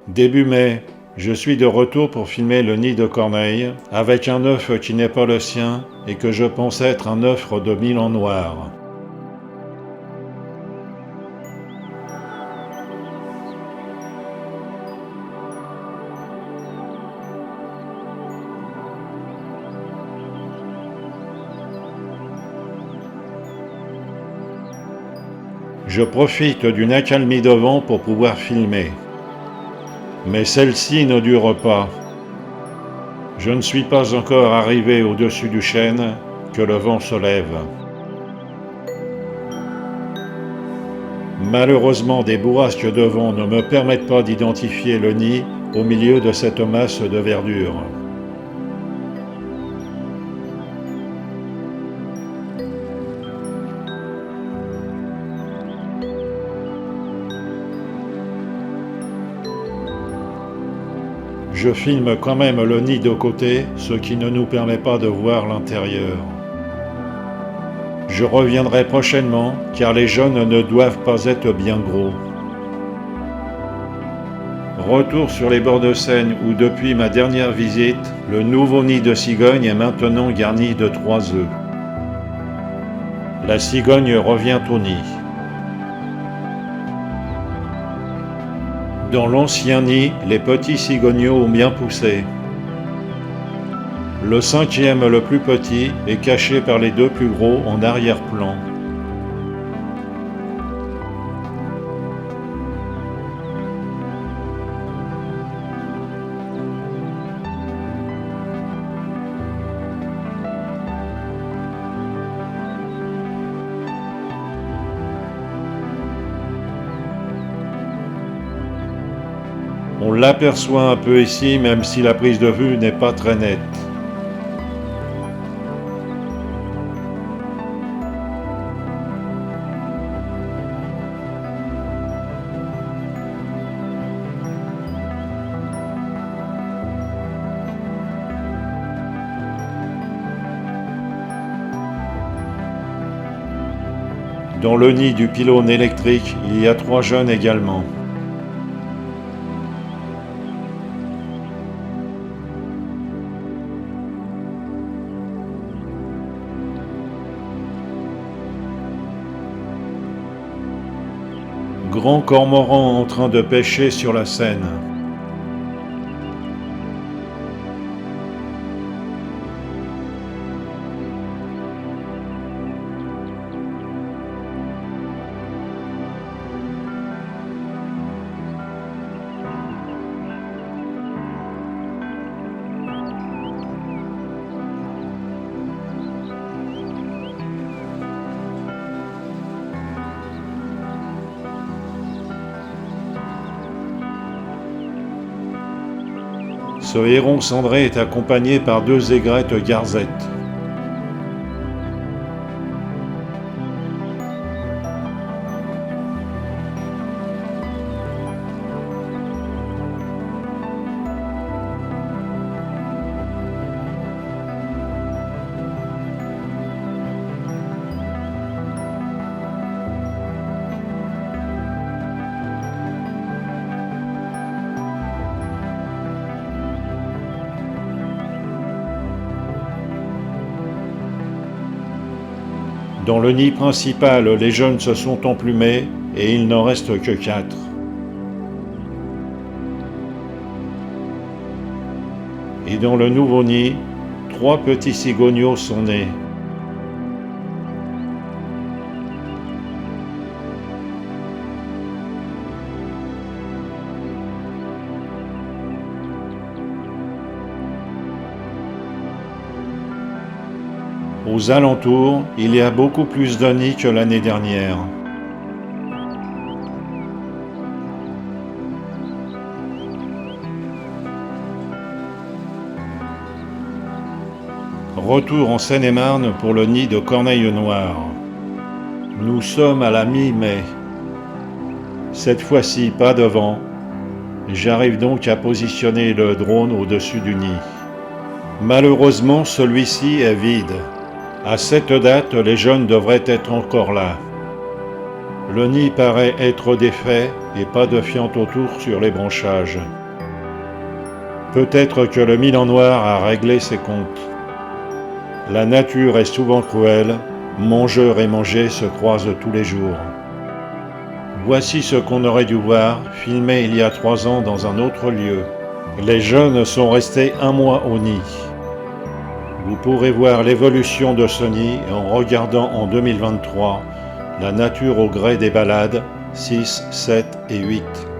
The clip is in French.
Début mai, je suis de retour pour filmer le nid de corneille, avec un œuf qui n'est pas le sien et que je pense être un œuf de Milan noir. Je profite d'une accalmie de vent pour pouvoir filmer. Mais celle-ci ne dure pas. Je ne suis pas encore arrivé au-dessus du chêne que le vent se lève. Malheureusement, des bourrasques de vent ne me permettent pas d'identifier le nid au milieu de cette masse de verdure. Je filme quand même le nid de côté, ce qui ne nous permet pas de voir l'intérieur. Je reviendrai prochainement, car les jeunes ne doivent pas être bien gros. Retour sur les bords de Seine où depuis ma dernière visite, le nouveau nid de cigogne est maintenant garni de 3 œufs. La cigogne revient au nid. Dans l'ancien nid, les petits cigogneaux ont bien poussé. Le 5e, le plus petit, est caché par les 2 plus gros en arrière-plan. On l'aperçoit un peu ici, même si la prise de vue n'est pas très nette. Dans le nid du pylône électrique, il y a 3 jeunes également. Grand cormoran en train de pêcher sur la Seine. Ce héron cendré est accompagné par 2 aigrettes garzettes. Dans le nid principal, les jeunes se sont emplumés et il n'en reste que 4. Et dans le nouveau nid, 3 petits cigogneaux sont nés. Aux alentours, il y a beaucoup plus de nids que l'année dernière. Retour en Seine-et-Marne pour le nid de corneille noire. Nous sommes à la mi-mai. Cette fois-ci, pas de vent. J'arrive donc à positionner le drone au-dessus du nid. Malheureusement, celui-ci est vide. À cette date, les jeunes devraient être encore là. Le nid paraît être défait et pas de fiente autour sur les branchages. Peut-être que le Milan noir a réglé ses comptes. La nature est souvent cruelle, mangeur et mangé se croisent tous les jours. Voici ce qu'on aurait dû voir, filmé il y a 3 ans dans un autre lieu. Les jeunes sont restés 1 mois au nid. Vous pourrez voir l'évolution de ce nid en regardant en 2023 la nature au gré des balades 6, 7 et 8.